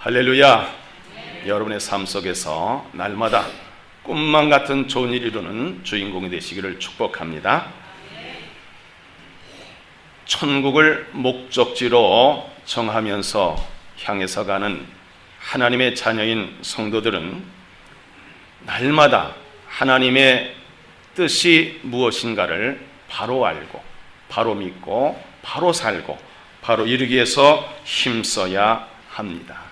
할렐루야. 여러분의 삶 속에서 날마다 꿈만 같은 좋은 일 이루는 주인공이 되시기를 축복합니다. 천국을 목적지로 정하면서 향해서 가는 하나님의 자녀인 성도들은 날마다 하나님의 뜻이 무엇인가를 바로 알고, 바로 믿고, 바로 살고, 바로 이루기 위해서 힘써야 합니다.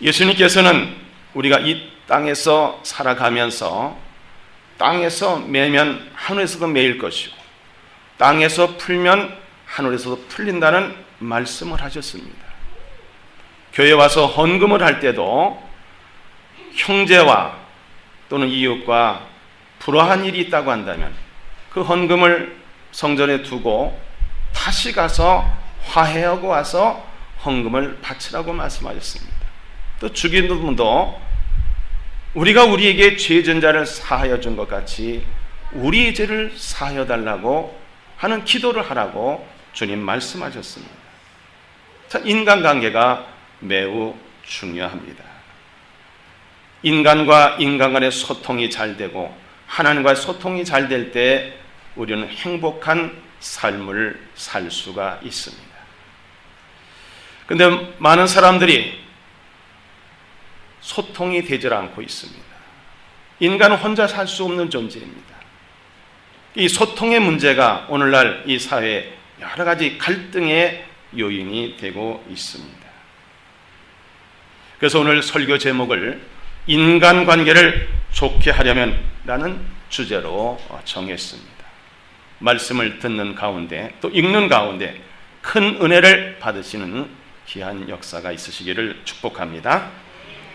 예수님께서는 우리가 이 땅에서 살아가면서 땅에서 매면 하늘에서도 매일 것이고 땅에서 풀면 하늘에서도 풀린다는 말씀을 하셨습니다. 교회 와서 헌금을 할 때도 형제와 또는 이웃과 불화한 일이 있다고 한다면 그 헌금을 성전에 두고 다시 가서 화해하고 와서 헌금을 바치라고 말씀하셨습니다. 또 죽인 분도 우리가 우리에게 죄 진 자를 사하여 준 것 같이 우리의 죄를 사하여 달라고 하는 기도를 하라고 주님 말씀하셨습니다. 자, 인간관계가 매우 중요합니다. 인간과 인간 간의 소통이 잘 되고 하나님과의 소통이 잘 될 때 우리는 행복한 삶을 살 수가 있습니다. 그런데 많은 사람들이 소통이 되질 않고 있습니다. 인간은 혼자 살 수 없는 존재입니다. 이 소통의 문제가 오늘날 이 사회에 여러 가지 갈등의 요인이 되고 있습니다. 그래서 오늘 설교 제목을 인간관계를 좋게 하려면 라는 주제로 정했습니다. 말씀을 듣는 가운데 또 읽는 가운데 큰 은혜를 받으시는 귀한 역사가 있으시기를 축복합니다.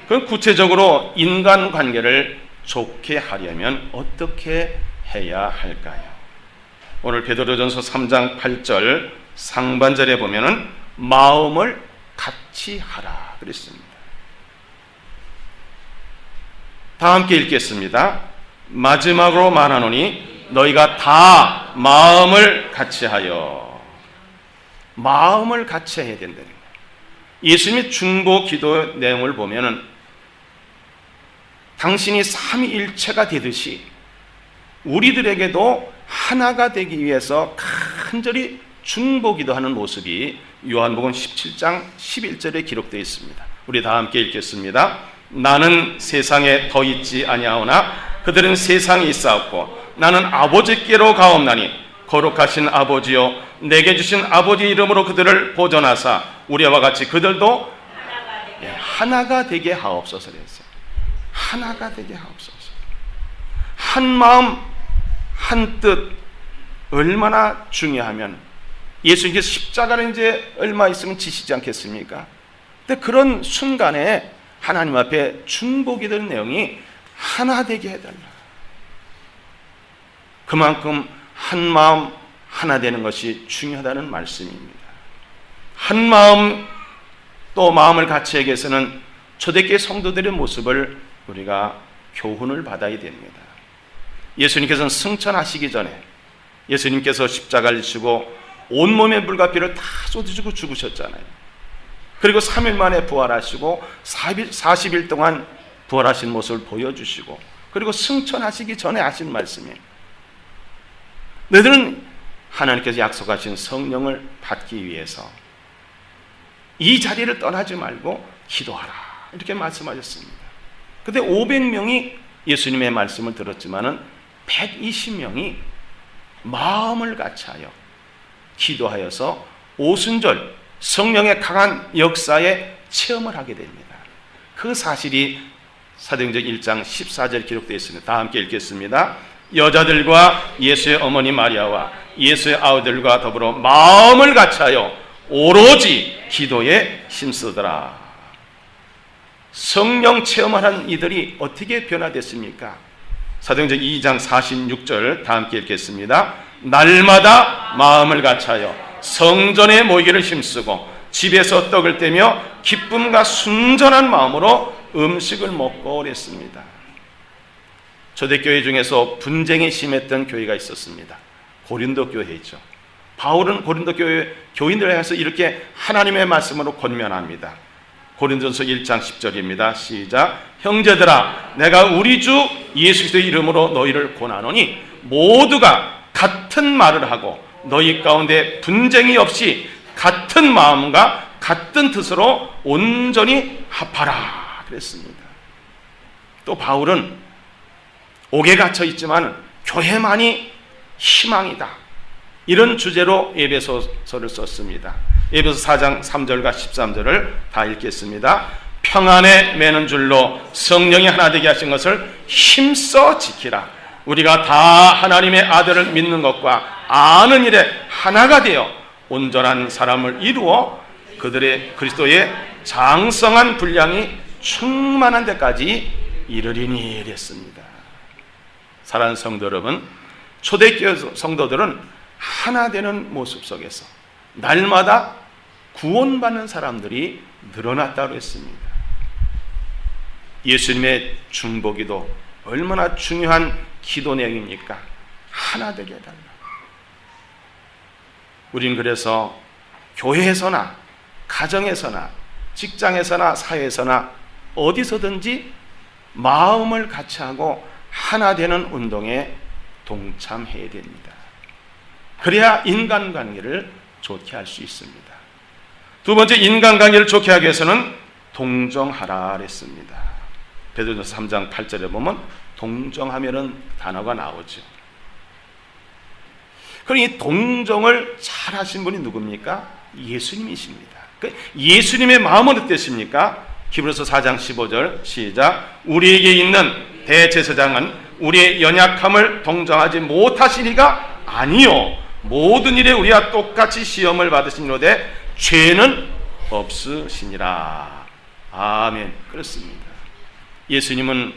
그럼 구체적으로 인간관계를 좋게 하려면 어떻게 해야 할까요? 오늘 베드로전서 3장 8절 상반절에 보면은 마음을 같이 하라 그랬습니다. 다 함께 읽겠습니다. 마지막으로 말하노니 너희가 다 마음을 같이 하여. 마음을 같이 해야 된다는 거예요. 예수님의 중보 기도 내용을 보면은 당신이 삼위일체가 되듯이 우리들에게도 하나가 되기 위해서 간절히 중보기도하는 모습이 요한복음 17장 11절에 기록되어 있습니다. 우리 다 함께 읽겠습니다. 나는 세상에 더 있지 아니하오나 그들은 세상에 있사옵고 나는 아버지께로 가옵나니 거룩하신 아버지여 내게 주신 아버지 이름으로 그들을 보존하사 우리와 같이 그들도 하나가 되게 하옵소서 그랬어요. 하나가 되게 하옵소서. 한 마음 한 뜻 얼마나 중요하면 예수님께서 십자가를 이제 얼마 있으면 지시지 않겠습니까? 근데 그런 순간에 하나님 앞에 중보기도의 내용이 하나 되게 해달라. 그만큼 한 마음 하나 되는 것이 중요하다는 말씀입니다. 한 마음 또 마음을 같이 하기 위해서는 초대교회 성도들의 모습을 우리가 교훈을 받아야 됩니다. 예수님께서는 승천하시기 전에 예수님께서 십자가를 지고 온몸의 물과 피를 다 쏟아주고 죽으셨잖아요. 그리고 3일 만에 부활하시고 40일 동안 부활하신 모습을 보여주시고 그리고 승천하시기 전에 하신 말씀이에요. 너희들은 하나님께서 약속하신 성령을 받기 위해서 이 자리를 떠나지 말고 기도하라 이렇게 말씀하셨습니다. 그런데 500명이 예수님의 말씀을 들었지만은 120명이 마음을 같이하여 기도하여서 오순절 성령의 강한 역사에 체험을 하게 됩니다. 그 사실이 사도행전 1장 14절 기록되어 있습니다. 다 함께 읽겠습니다. 여자들과 예수의 어머니 마리아와 예수의 아우들과 더불어 마음을 같이하여 오로지 기도에 힘쓰더라. 성령 체험을 한 이들이 어떻게 변화됐습니까? 사도행전 2장 46절 다 함께 읽겠습니다. 날마다 마음을 같이하여 성전에 모이기를 힘쓰고 집에서 떡을 떼며 기쁨과 순전한 마음으로 음식을 먹고 그랬습니다. 초대교회 중에서 분쟁이 심했던 교회가 있었습니다. 고린도 교회죠. 바울은 고린도 교회 교인들에 대해서 이렇게 하나님의 말씀으로 권면합니다. 고린도전서 1장 10절입니다. 시작. 형제들아, 내가 우리 주 예수 그리스도의 이름으로 너희를 권하노니 모두가 같은 말을 하고 너희 가운데 분쟁이 없이 같은 마음과 같은 뜻으로 온전히 합하라 그랬습니다. 또 바울은 옥에 갇혀 있지만 교회만이 희망이다, 이런 주제로 에베소서를 썼습니다. 에베소 4장 3절과 13절을 다 읽겠습니다. 평안에 매는 줄로 성령이 하나 되게 하신 것을 힘써 지키라. 우리가 다 하나님의 아들을 믿는 것과 아는 일에 하나가 되어 온전한 사람을 이루어 그들의 그리스도의 장성한 분량이 충만한 데까지 이르리니 이랬습니다. 사랑하는 성도 여러분, 초대교회 성도들은 하나 되는 모습 속에서 날마다 구원받는 사람들이 늘어났다고 했습니다. 예수님의 중보기도 얼마나 중요한 기도 내용입니까? 하나 되게 해달라. 우린 그래서 교회에서나 가정에서나 직장에서나 사회에서나 어디서든지 마음을 같이 하고 하나 되는 운동에 동참해야 됩니다. 그래야 인간관계를 좋게 할 수 있습니다. 두 번째, 인간관계를 좋게 하기 위해서는 동정하라 그랬습니다. 베드로전서 3장 8절에 보면 동정하면은 단어가 나오죠. 그럼 이 동정을 잘 하신 분이 누굽니까? 예수님이십니다. 예수님의 마음은 어떠십니까? 히브리서 4장 15절 시작. 우리에게 있는 대제사장은 우리의 연약함을 동정하지 못하시니가 아니요 모든 일에 우리와 똑같이 시험을 받으시노되 죄는 없으시니라. 아멘. 그렇습니다. 예수님은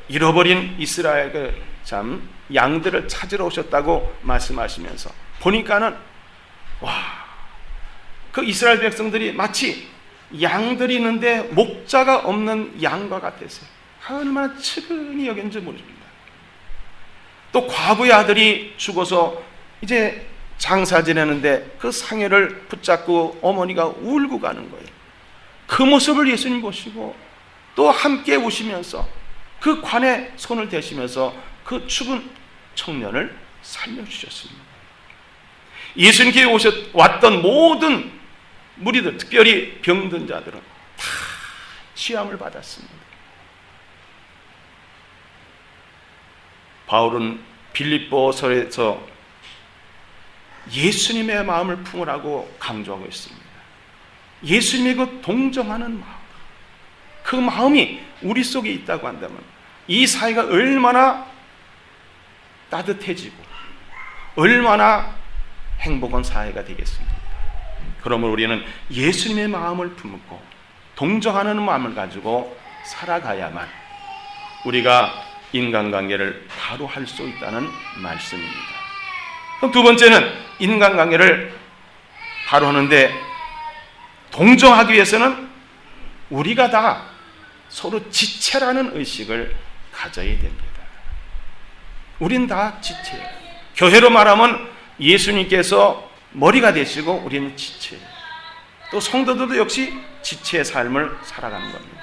잃어버린 이스라엘 양들을 찾으러 오셨다고 말씀하시면서 보니까는 그 이스라엘 백성들이 마치 양들이 있는데 목자가 없는 양과 같았어요. 얼마나 측은히 여겼는지 모릅니다. 또 과부의 아들이 죽어서 이제 장사 지내는데 그 상해를 붙잡고 어머니가 울고 가는 거예요. 그 모습을 예수님 보시고 또 함께 우시면서 그 관에 손을 대시면서 그 죽은 청년을 살려주셨습니다. 예수님께 왔던 모든 무리들, 특별히 병든 자들은 다 치유함을 받았습니다. 바울은 빌립보서에서 예수님의 마음을 품으라고 강조하고 있습니다. 예수님의 그 동정하는 마음, 그 마음이 우리 속에 있다고 한다면 이 사회가 얼마나 따뜻해지고 얼마나 행복한 사회가 되겠습니까? 그러므로 우리는 예수님의 마음을 품고 동정하는 마음을 가지고 살아가야만 우리가 인간관계를 바로 할 수 있다는 말씀입니다. 그럼 두 번째는 인간관계를 바로 하는데 동정하기 위해서는 우리가 다 서로 지체라는 의식을 가져야 됩니다. 우린 다 지체예요. 교회로 말하면 예수님께서 머리가 되시고 우리는 지체예요. 또 성도들도 역시 지체의 삶을 살아가는 겁니다.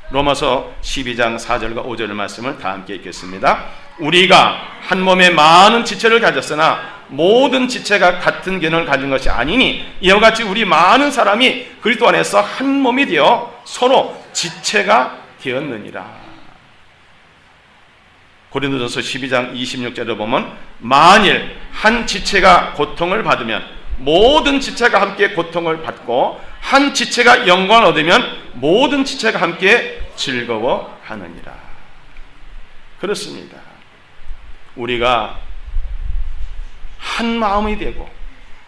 로마서 12장 4절과 5절 말씀을 다 함께 읽겠습니다. 우리가 한 몸에 많은 지체를 가졌으나 모든 지체가 같은 기능을 가진 것이 아니니 이와 같이 우리 많은 사람이 그리스도 안에서 한 몸이 되어 서로 지체가 되었느니라. 고린도전서 12장 26절에 보면 만일 한 지체가 고통을 받으면 모든 지체가 함께 고통을 받고 한 지체가 영광을 얻으면 모든 지체가 함께 즐거워하느니라. 그렇습니다. 우리가 한 마음이 되고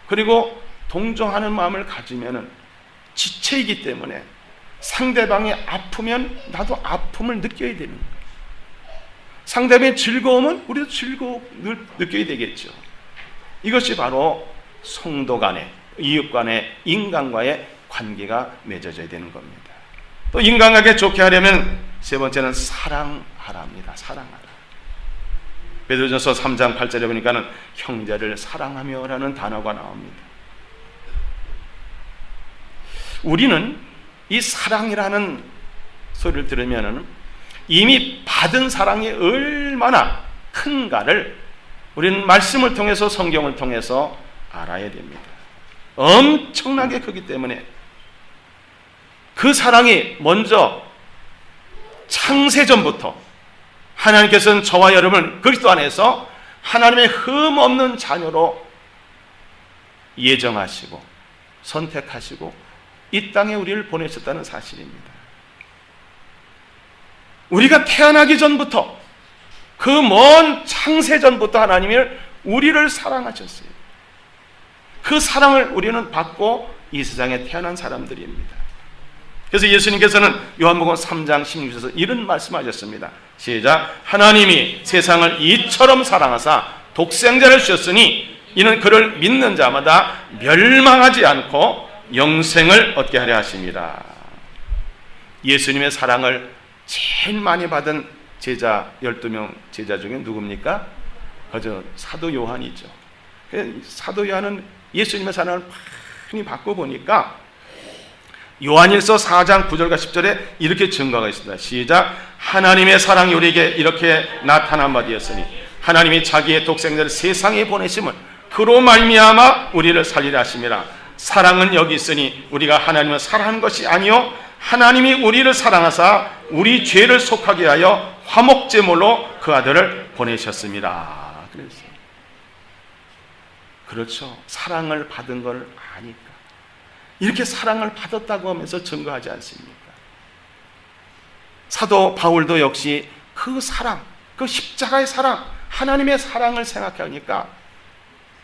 그리고 동정하는 마음을 가지면 지체이기 때문에 상대방이 아프면 나도 아픔을 느껴야 되는 거예요. 상대방의 즐거움은 우리도 즐거움을 느껴야 되겠죠. 이것이 바로 성도 간의, 이웃 간의, 인간과의 관계가 맺어져야 되는 겁니다. 또 인간관계 좋게 하려면 세 번째는 사랑하랍니다. 사랑하라. 베드로전서 3장 8절에 보니까는 형제를 사랑하며라는 단어가 나옵니다. 우리는 이 사랑이라는 소리를 들으면 이미 받은 사랑이 얼마나 큰가를 우리는 말씀을 통해서, 성경을 통해서 알아야 됩니다. 엄청나게 크기 때문에 그 사랑이 먼저 창세전부터 하나님께서는 저와 여러분을 그리스도 안에서 하나님의 흠없는 자녀로 예정하시고 선택하시고 이 땅에 우리를 보내셨다는 사실입니다. 우리가 태어나기 전부터, 그 먼 창세전부터 하나님이 우리를 사랑하셨어요. 그 사랑을 우리는 받고 이 세상에 태어난 사람들입니다. 그래서 예수님께서는 요한복음 3장 16절에서 이런 말씀하셨습니다. 시작. 하나님이 세상을 이처럼 사랑하사 독생자를 주셨으니 이는 그를 믿는 자마다 멸망하지 않고 영생을 얻게 하려 하심이라. 예수님의 사랑을 제일 많이 받은 제자 12명 제자 중에 누굽니까? 그저 사도 요한이죠. 사도 요한은 예수님의 사랑을 많이 받고 보니까 요한일서 4장 9절과 10절에 이렇게 증거가 있습니다. 시작. 하나님의 사랑이 우리에게 이렇게 나타난 바 되었으니 하나님이 자기의 독생자를 세상에 보내심을 그로 말미암아 우리를 살리려 하심이라. 사랑은 여기 있으니 우리가 하나님을 사랑한 것이 아니요 하나님이 우리를 사랑하사 우리 죄를 속하게 하여 화목제물로 그 아들을 보내셨습니다. 그랬어요. 그렇죠. 사랑을 받은 걸 아니까. 이렇게 사랑을 받았다고 하면서 증거하지 않습니까? 사도 바울도 역시 그 사랑, 그 십자가의 사랑, 하나님의 사랑을 생각하니까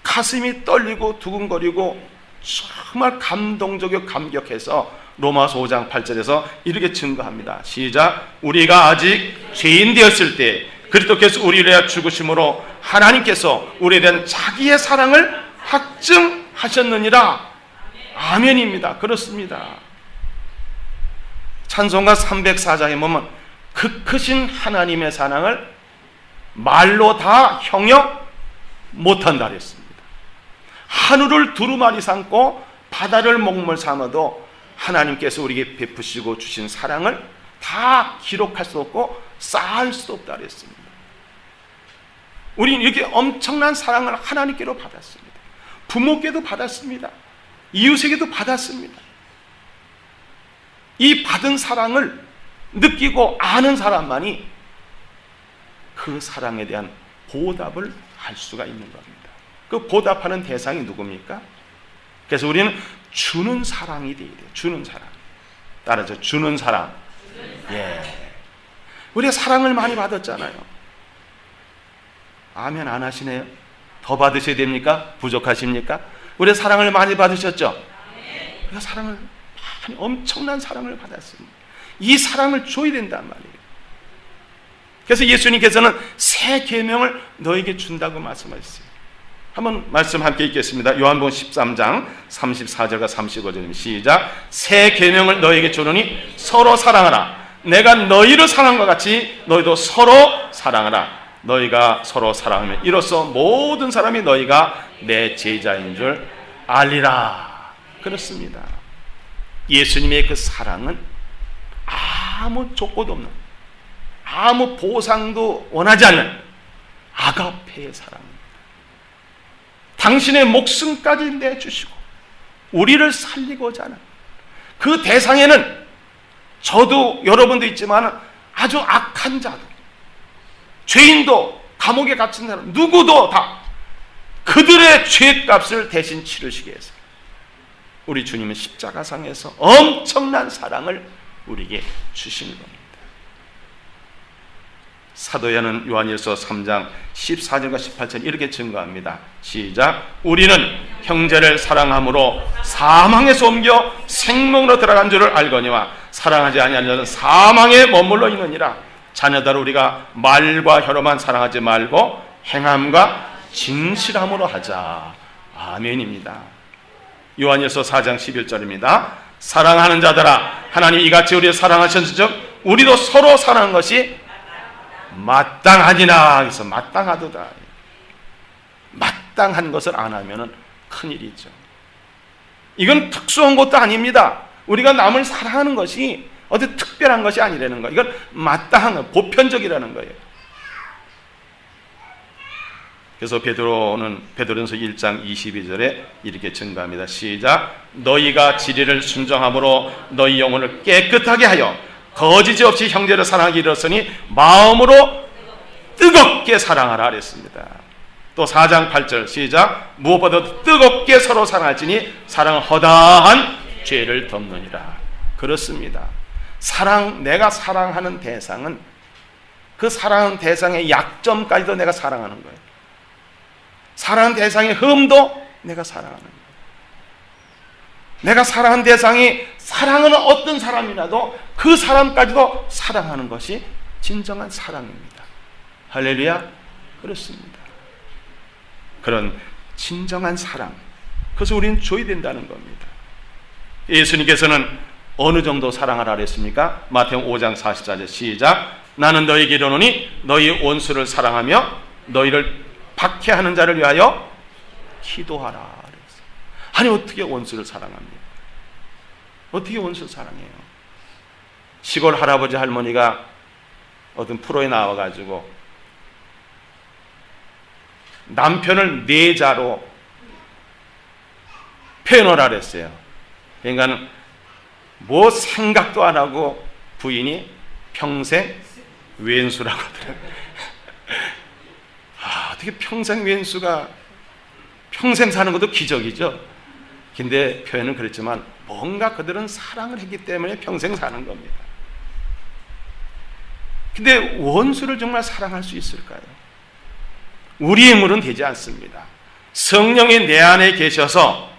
가슴이 떨리고 두근거리고 정말 감동적이고 감격해서 로마서 5장 8절에서 이렇게 증거합니다. 시작. 우리가 아직 죄인 되었을 때 그리스도께서 우리를 위하여 죽으심으로 하나님께서 우리에 대한 자기의 사랑을 확증하셨느니라. 아멘입니다. 그렇습니다. 찬송가 304장에 보면 그 크신 하나님의 사랑을 말로 다 형용 못한다 그랬습니다. 하늘을 두루마리 삼고 바다를 목물 삼아도 하나님께서 우리에게 베푸시고 주신 사랑을 다 기록할 수 없고 쌓을 수 없다 그랬습니다. 우리는 이렇게 엄청난 사랑을 하나님께로 받았습니다. 부모께도 받았습니다. 이웃에게도 받았습니다. 이 받은 사랑을 느끼고 아는 사람만이 그 사랑에 대한 보답을 할 수가 있는 겁니다. 그 보답하는 대상이 누굽니까? 그래서 우리는 주는 사랑이 돼야 돼요. 주는 사랑. 따라서 주는 사랑. 예. 우리가 사랑을 많이 받았잖아요. 아멘 안 하시네요? 더 받으셔야 됩니까? 부족하십니까? 우리가 사랑을 많이 받으셨죠? 우리가 사랑을 많이, 엄청난 사랑을 받았습니다. 이 사랑을 줘야 된단 말이에요. 그래서 예수님께서는 새 계명을 너에게 준다고 말씀하셨어요. 한번 말씀 함께 읽겠습니다. 요한복음 13장 34절과 35절입니다. 시작. 새 계명을 너에게 주노니 서로 사랑하라. 내가 너희를 사랑한 것 같이 너희도 서로 사랑하라. 너희가 서로 사랑하면 이로써 모든 사람이 너희가 내 제자인 줄 알리라. 그렇습니다. 예수님의 그 사랑은 아무 조건도 없는, 아무 보상도 원하지 않는 아가페의 사랑입니다. 당신의 목숨까지 내주시고 우리를 살리고자 하는 그 대상에는 저도 여러분도 있지만 아주 악한 자도, 죄인도, 감옥에 갇힌 사람 누구도 다 그들의 죄값을 대신 치르시기 위해서 우리 주님은 십자가상에서 엄청난 사랑을 우리에게 주신 겁니다. 사도 요한은 요한일서 3장 14절과 18절 이렇게 증거합니다. 시작. 우리는 형제를 사랑함으로 사망에서 옮겨 생명으로 들어간 줄을 알거니와 사랑하지 아니하는 자는 사망에 머물러 있느니라. 자녀들 우리가 말과 혀로만 사랑하지 말고 행함과 진실함으로 하자. 아멘입니다. 요한일서 4장 11절입니다. 사랑하는 자들아 하나님 이같이 우리를 사랑하셨은즉 우리도 서로 사랑하는 것이 마땅하니라. 그래서 마땅하도다. 마땅한 것을 안 하면 큰일이죠. 이건 특수한 것도 아닙니다. 우리가 남을 사랑하는 것이 어디 특별한 것이 아니라는 거. 이건 마땅한 거, 보편적이라는 거예요. 그래서 베드로전서 1장 22절에 이렇게 증거합니다. 시작. 너희가 진리를 순종함으로 너희 영혼을 깨끗하게 하여 거짓이 없이 형제를 사랑하기 이르렀으니 마음으로 뜨겁게 사랑하라 그랬습니다. 또 4장 8절 시작. 무엇보다도 뜨겁게 서로 사랑할지니 사랑은 허다한 죄를 덮느니라. 그렇습니다. 내가 사랑하는 대상은 그 사랑하는 대상의 약점까지도 내가 사랑하는 거예요. 사랑하는 대상의 흠도 내가 사랑하는 거예요. 내가 사랑하는 대상이 사랑하는 어떤 사람이라도 그 사람까지도 사랑하는 것이 진정한 사랑입니다. 할렐루야. 그렇습니다. 그런 진정한 사랑, 그래서 우리는 줘야 된다는 겁니다. 예수님께서는 어느 정도 사랑하라 그랬습니까? 마태복음 5장 44절 시작. 나는 너희에게 이르노니 너희 원수를 사랑하며 너희를 박해하는 자를 위하여 기도하라 그랬어요. 아니 어떻게 원수를 사랑합니까? 어떻게 원수를 사랑해요? 시골 할아버지 할머니가 어떤 프로에 나와가지고 남편을 내자로 표현하라 그랬어요. 그러니까 뭐 생각도 안 하고 부인이 평생 왼수라고 하더라고요. 어떻게 평생 왼수가 평생 사는 것도 기적이죠. 근데 표현은 그랬지만 뭔가 그들은 사랑을 했기 때문에 평생 사는 겁니다. 근데 원수를 정말 사랑할 수 있을까요? 우리의 힘으로는 되지 않습니다. 성령이 내 안에 계셔서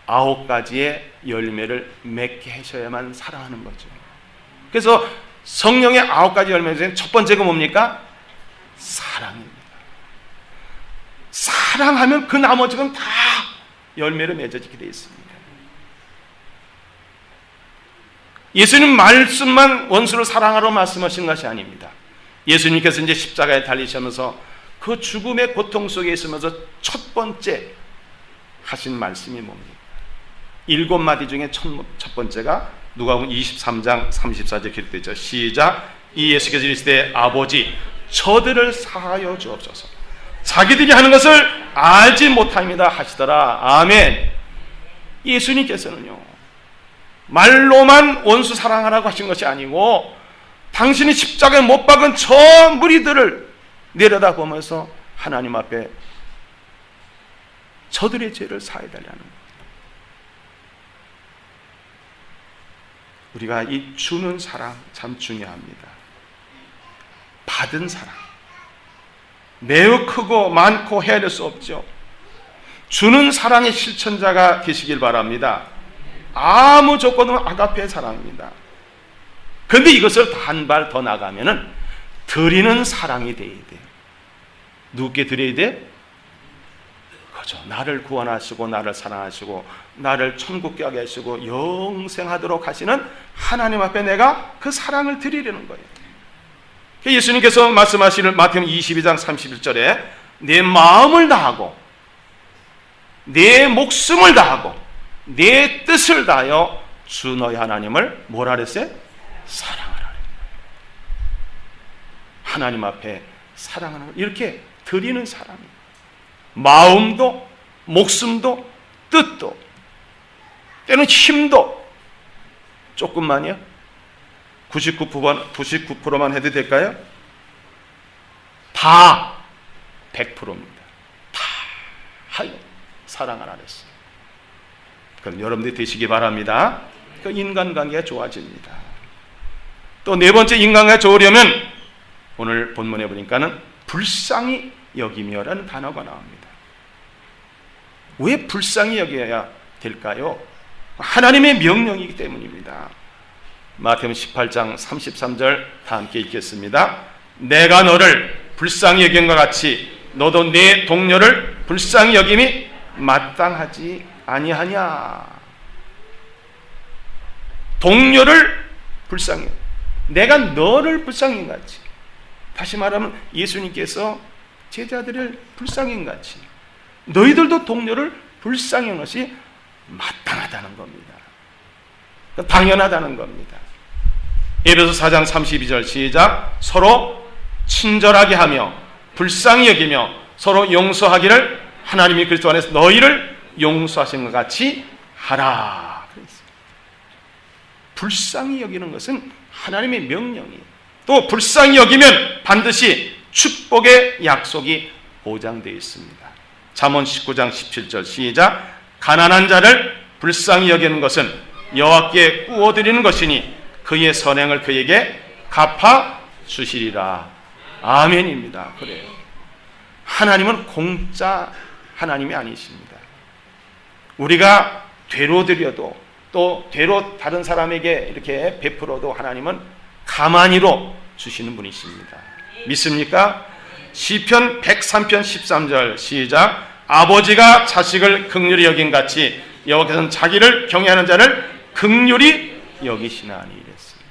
9가지의 열매를 맺게 하셔야만 사랑하는 거죠. 그래서 성령의 9가지 열매 중에 첫 번째가 뭡니까? 사랑입니다. 사랑하면 그 나머지는 다 열매로 맺어지게 되어 있습니다. 예수님 말씀만 원수를 사랑하라고 말씀하신 것이 아닙니다. 예수님께서 이제 십자가에 달리시면서 그 죽음의 고통 속에 있으면서 첫 번째 하신 말씀이 뭡니까? 7마디 중에 첫 번째가 누가복음 23장 34절 기록되어 있죠. 시작. 이 예수께서 이르시되 아버지 저들을 사하여 주옵소서. 자기들이 하는 것을 알지 못합니다 하시더라. 아멘. 예수님께서는요 말로만 원수 사랑하라고 하신 것이 아니고 당신이 십자가에 못 박은 저 무리들을 내려다보면서 하나님 앞에 저들의 죄를 사해달라는 거예요. 우리가 이 주는 사랑 참 중요합니다. 받은 사랑 매우 크고 많고 헤아릴 수 없죠. 주는 사랑의 실천자가 되시길 바랍니다. 아무 조건 없는 아가페의 사랑입니다. 그런데 이것을 한 발 더 나가면은 드리는 사랑이 돼야 돼요. 누구께 드려야 돼? 그죠. 나를 구원하시고 나를 사랑하시고 나를 천국에 가게 하시고 영생하도록 하시는 하나님 앞에 내가 그 사랑을 드리려는 거예요. 예수님께서 말씀하시는 마태복음 22장 31절에 내 마음을 다하고 내 목숨을 다하고 내 뜻을 다하여 주 너희 하나님을 뭐라 그랬어요? 사랑하라. 하나님 앞에 사랑하는 걸 이렇게 드리는 사랑이에요. 마음도 목숨도 뜻도 때는 힘도 조금만요? 99%만 해도 될까요? 다 100%입니다. 다 하여 사랑하라 그랬어요. 그럼 여러분들이 되시기 바랍니다. 그 인간관계가 좋아집니다. 또 네 번째 인간관계가 좋으려면 오늘 본문에 보니까는 불쌍히 여기며라는 단어가 나옵니다. 왜 불쌍히 여겨야 될까요? 하나님의 명령이기 때문입니다. 마태복음 18장 33절 다 함께 읽겠습니다. 내가 너를 불쌍히 여긴 것 같이 너도 내 동료를 불쌍히 여김이 마땅하지 아니하냐. 동료를 불쌍히 내가 너를 불쌍히 같이, 다시 말하면 예수님께서 제자들을 불쌍히 같이 너희들도 동료를 불쌍히 하는 것이 마땅하다는 겁니다. 당연하다는 겁니다. 에베소 4장 32절 시작. 서로 친절하게 하며 불쌍히 여기며 서로 용서하기를 하나님이 그리스도 안에서 너희를 용서하신 것 같이 하라. 불쌍히 여기는 것은 하나님의 명령이에요. 또 불쌍히 여기면 반드시 축복의 약속이 보장되어 있습니다. 잠언 19장 17절 시작. 가난한 자를 불쌍히 여기는 것은 여호와께 구워드리는 것이니 그의 선행을 그에게 갚아 주시리라. 아멘입니다. 그래요. 하나님은 공짜 하나님이 아니십니다. 우리가 되로 드려도 또 되로 다른 사람에게 이렇게 베풀어도 하나님은 가만히로 주시는 분이십니다. 믿습니까? 시편 103편 13절 시작. 아버지가 자식을 긍휼히 여긴 같이 여호와께서는 자기를 경외하는 자를 긍휼히 여기시나니 이랬습니다.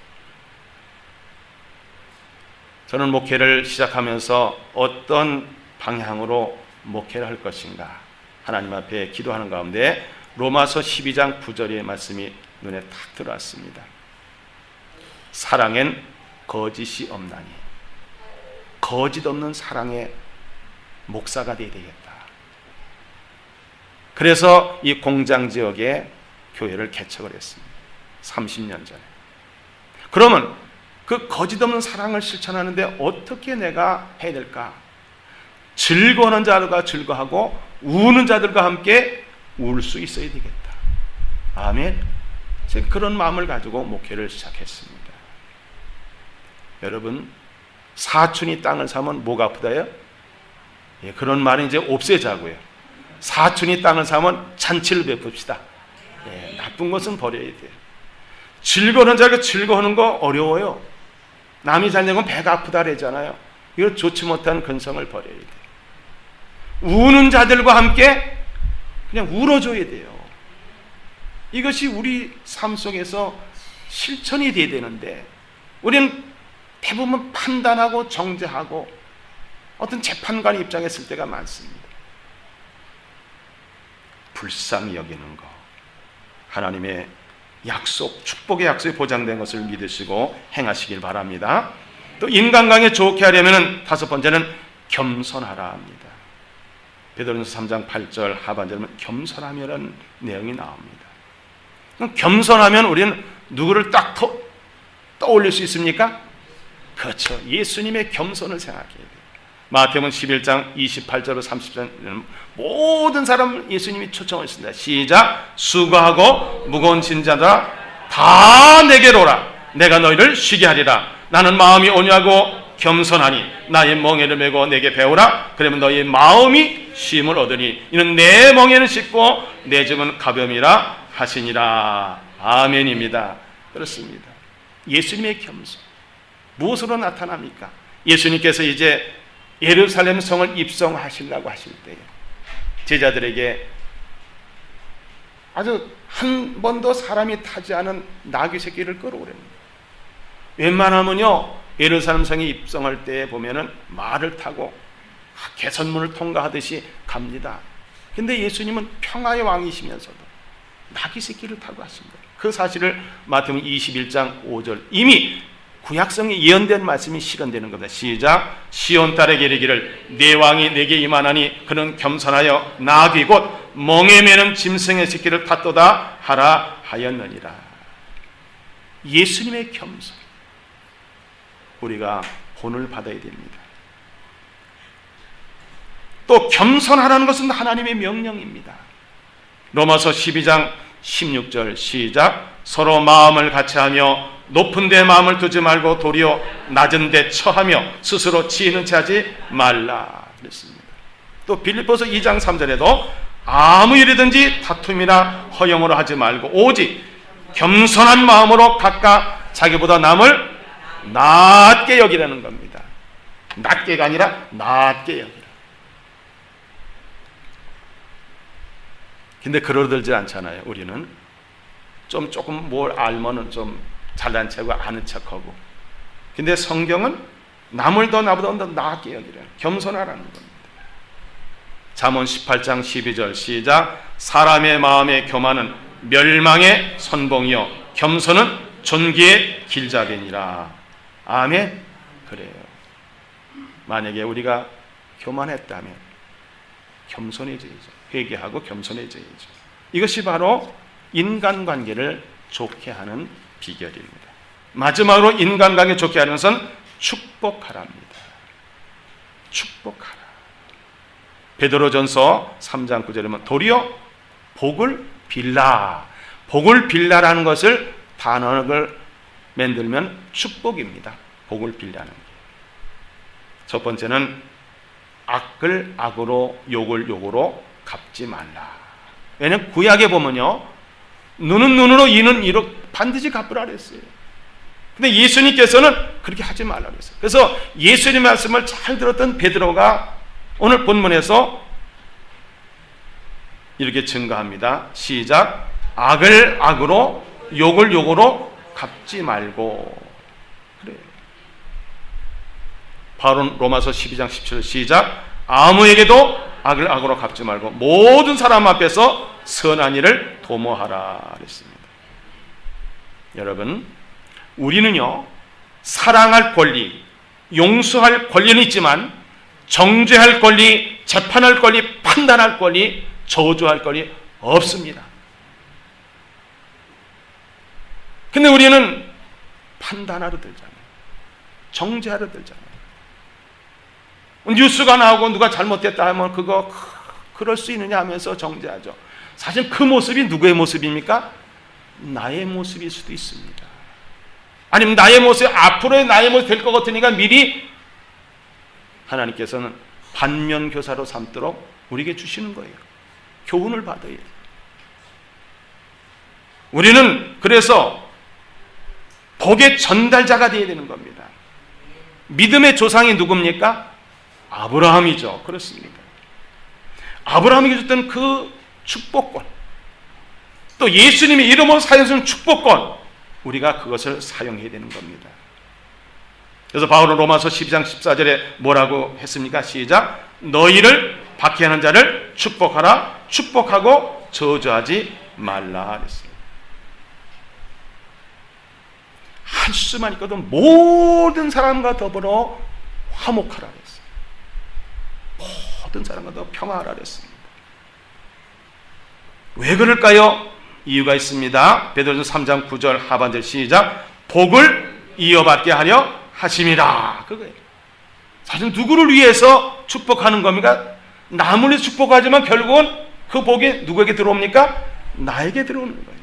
저는 목회를 시작하면서 어떤 방향으로 목회를 할 것인가 하나님 앞에 기도하는 가운데 로마서 12장 9절의 말씀이 눈에 탁 들어왔습니다. 사랑엔 거짓이 없나니 거짓 없는 사랑의 목사가 되어야 되겠다. 그래서 이 공장 지역에 교회를 개척을 했습니다. 30년 전에. 그러면 그 거짓 없는 사랑을 실천하는데 어떻게 내가 해야 될까? 즐거워하는 자들과 즐거워하고 우는 자들과 함께 울 수 있어야 되겠다. 아멘. 제가 그런 마음을 가지고 목회를 시작했습니다. 여러분, 사촌이 땅을 사면 뭐가 아프다요? 예, 그런 말은 이제 없애자고요. 사촌이 땅을 사면 잔치를 베풉시다. 예, 나쁜 것은 버려야 돼요. 즐거워하는 자가 즐거워하는 거 어려워요. 남이 잘 되면 배가 아프다 그러잖아요. 이걸 좋지 못한 근성을 버려야 돼요. 우는 자들과 함께 그냥 울어줘야 돼요. 이것이 우리 삶 속에서 실천이 돼야 되는데 우리는 대부분 판단하고 정죄하고 어떤 재판관 입장에 있을 때가 많습니다. 불쌍히 여기는 것, 하나님의 약속, 축복의 약속이 보장된 것을 믿으시고 행하시길 바랍니다. 또 인간관계 좋게 하려면 다섯 번째는 겸손하라 합니다. 베드로전서 3장 8절 하반절에 겸손함이라는 내용이 나옵니다. 그럼 겸손하면 우리는 누구를 딱 떠올릴 수 있습니까? 그렇죠. 예수님의 겸손을 생각해야 돼요. 마태복음 11장 28절로 30절에는 모든 사람을 예수님이 초청하셨습니다. 시작. 수고하고 무거운 짐자들아 다 내게로 오라. 내가 너희를 쉬게 하리라. 나는 마음이 온유하고 겸손하니 나의 멍에를 메고 내게 배우라. 그러면 너희의 마음이 쉼을 얻으니 이는 내 멍에는 쉽고 내 짐은 가벼움이라 하시니라. 아멘입니다. 그렇습니다. 예수님의 겸손 무엇으로 나타납니까? 예수님께서 이제 예루살렘 성을 입성하시려고 하실 때에 제자들에게 아주 한 번도 사람이 타지 않은 나귀 새끼를 끌어오랍니다. 웬만하면요 예루살렘 성에 입성할 때 보면은 말을 타고 개선문을 통과하듯이 갑니다. 근데 예수님은 평화의 왕이시면서도 나귀 새끼를 타고 왔습니다. 그 사실을 마태복음 21장 5절 이미 구약성에 예언된 말씀이 실현되는 겁니다. 시작. 시온 딸에게 이르기를 내 왕이 내게 임하나니 그는 겸손하여 나귀 곧 멍에 매는 짐승의 새끼를 탔도다 하라 하였느니라. 예수님의 겸손 우리가 본을 받아야 됩니다. 또 겸손하라는 것은 하나님의 명령입니다. 로마서 12장 16절 시작. 서로 마음을 같이하며 높은 데 마음을 두지 말고 도리어 낮은 데 처하며 스스로 지혜는 체하지 말라 그랬습니다. 또 빌립보서 2장 3절에도 아무 일이든지 다툼이나 허영으로 하지 말고 오직 겸손한 마음으로 각각 자기보다 남을 낮게 여기라는 겁니다. 낮게가 아니라 낮게 여기라. 근데 그러들지 않잖아요. 우리는 조금 뭘 알면은 좀 잘난 척하고 아는 척하고. 근데 성경은 남을 더 나보다 더 나게 여기라. 겸손하라는 겁니다. 잠언 18장 12절 시작. 사람의 마음의 교만은 멸망의 선봉이요 겸손은 존귀의 길자되니라. 아멘. 그래요. 만약에 우리가 교만했다면 겸손해져야죠. 회개하고 겸손해져야죠. 이것이 바로 인간관계를 좋게 하는 비결입니다. 마지막으로 인간관계 좋게 하는 것은 축복하랍니다. 축복하라. 베드로전서 3장 9절에 보면 도리어 복을 빌라. 복을 빌라라는 것을 단어를 만들면 축복입니다. 복을 빌라는 게. 첫 번째는 악을 악으로 욕을 욕으로 갚지 말라. 왜냐하면 구약에 보면요, 눈은 눈으로 이는 이로 반드시 갚으라 그랬어요. 근데 예수님께서는 그렇게 하지 말라 그랬어요. 그래서 예수님의 말씀을 잘 들었던 베드로가 오늘 본문에서 이렇게 증거합니다. 시작. 악을 악으로 욕을 욕으로 갚지 말고. 그래요. 바로 로마서 12장 17절 시작. 아무에게도 악을 악으로 갚지 말고 모든 사람 앞에서 선한 일을 도모하라 그랬습니다. 여러분, 우리는요, 사랑할 권리, 용서할 권리는 있지만 정죄할 권리, 재판할 권리, 판단할 권리, 저주할 권리 없습니다. 근데 우리는 판단하러 들잖아요. 정죄하러 들잖아요. 뉴스가 나오고 누가 잘못됐다 하면 그거 그럴 수 있느냐 하면서 정죄하죠. 사실 그 모습이 누구의 모습입니까? 나의 모습일 수도 있습니다. 아니면 나의 모습, 앞으로의 나의 모습 될 것 같으니까 미리 하나님께서는 반면교사로 삼도록 우리에게 주시는 거예요. 교훈을 받아야 돼요. 우리는 그래서 복의 전달자가 되어야 되는 겁니다. 믿음의 조상이 누굽니까? 아브라함이죠. 그렇습니다. 아브라함에게 줬던 그 축복권, 또 예수님의 이름으로 사용하신 축복권, 우리가 그것을 사용해야 되는 겁니다. 그래서 바울은 로마서 12장 14절에 뭐라고 했습니까? 시작. 너희를 박해하는 자를 축복하라. 축복하고 저주하지 말라 그랬습니다. 할 수만 있거든 모든 사람과 더불어 화목하라 그랬어요. 모든 사람과 더불어 평화하라 그랬습니다. 왜 그럴까요? 이유가 있습니다. 베드로전서 3장 9절 하반절 시작. 복을 이어받게 하려 하심이라. 그거예요. 사실 누구를 위해서 축복하는 겁니까? 남을 위해서 축복하지만 결국은 그 복이 누구에게 들어옵니까? 나에게 들어오는 거예요.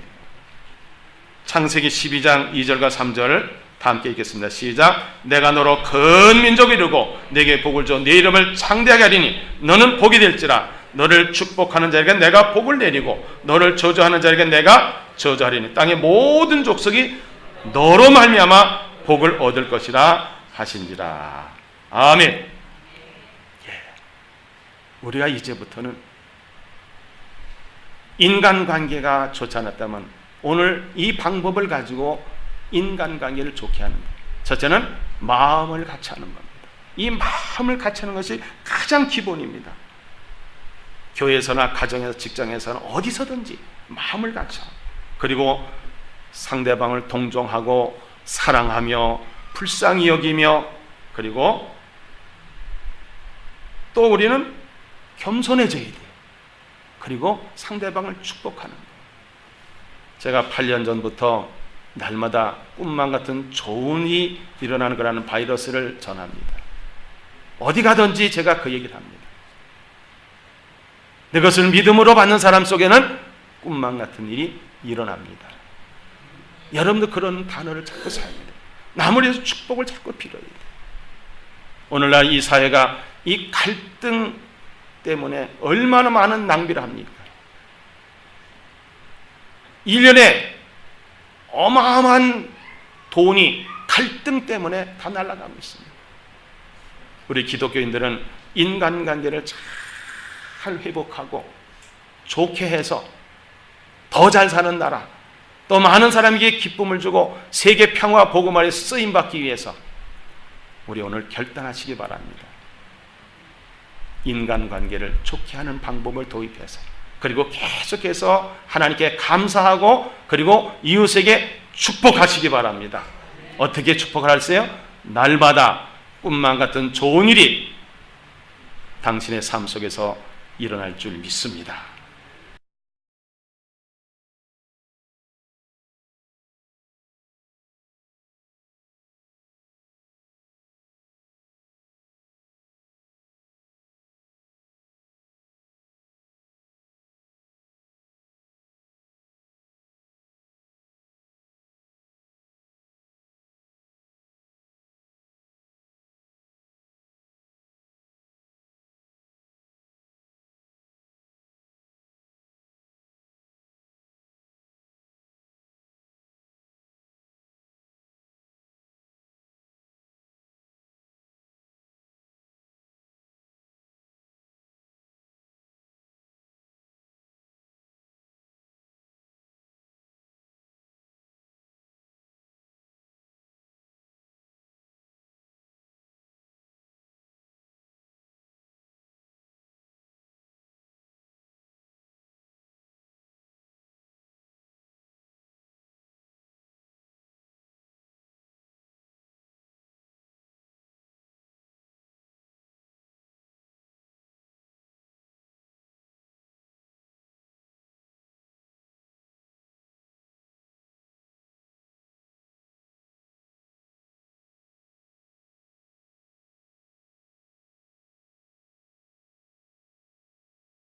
창세기 12장 2절과 3절 다 함께 읽겠습니다. 시작. 내가 너로 큰 민족이 이루고 내게 복을 줘 네 이름을 창대하게 하리니 너는 복이 될지라. 너를 축복하는 자에게 내가 복을 내리고 너를 저주하는 자에게 내가 저주하리니 땅의 모든 족속이 너로 말미암아 복을 얻을 것이라 하신지라. 아멘. 예. 우리가 이제부터는 인간관계가 좋지 않았다면 오늘 이 방법을 가지고 인간관계를 좋게 하는 거예요. 첫째는 마음을 같이 하는 겁니다. 이 마음을 같이 하는 것이 가장 기본입니다. 교회에서나 가정에서 직장에서나 어디서든지 마음을 같이 하고, 그리고 상대방을 동정하고 사랑하며 불쌍히 여기며, 그리고 또 우리는 겸손해져야 돼요. 그리고 상대방을 축복하는 거예요. 제가 8년 전부터 날마다 꿈만 같은 좋은 일이 일어나는 거라는 바이러스를 전합니다. 어디 가든지 제가 그 얘기를 합니다. 그것을 믿음으로 받는 사람 속에는 꿈만 같은 일이 일어납니다. 여러분도 그런 단어를 자꾸 사용해야 돼요. 남을 위해서 축복을 자꾸 빌어야 돼요. 오늘날 이 사회가 이 갈등 때문에 얼마나 많은 낭비를 합니까? 1년에 어마어마한 돈이 갈등 때문에 다 날아가고 있습니다. 우리 기독교인들은 인간관계를 잘 회복하고 좋게 해서 더 잘 사는 나라, 또 많은 사람에게 기쁨을 주고 세계 평화 복음화에 쓰임받기 위해서 우리 오늘 결단하시기 바랍니다. 인간관계를 좋게 하는 방법을 도입해서, 그리고 계속해서 하나님께 감사하고, 그리고 이웃에게 축복하시기 바랍니다. 어떻게 축복을 하세요? 날마다 꿈만 같은 좋은 일이 당신의 삶 속에서 일어날 줄 믿습니다.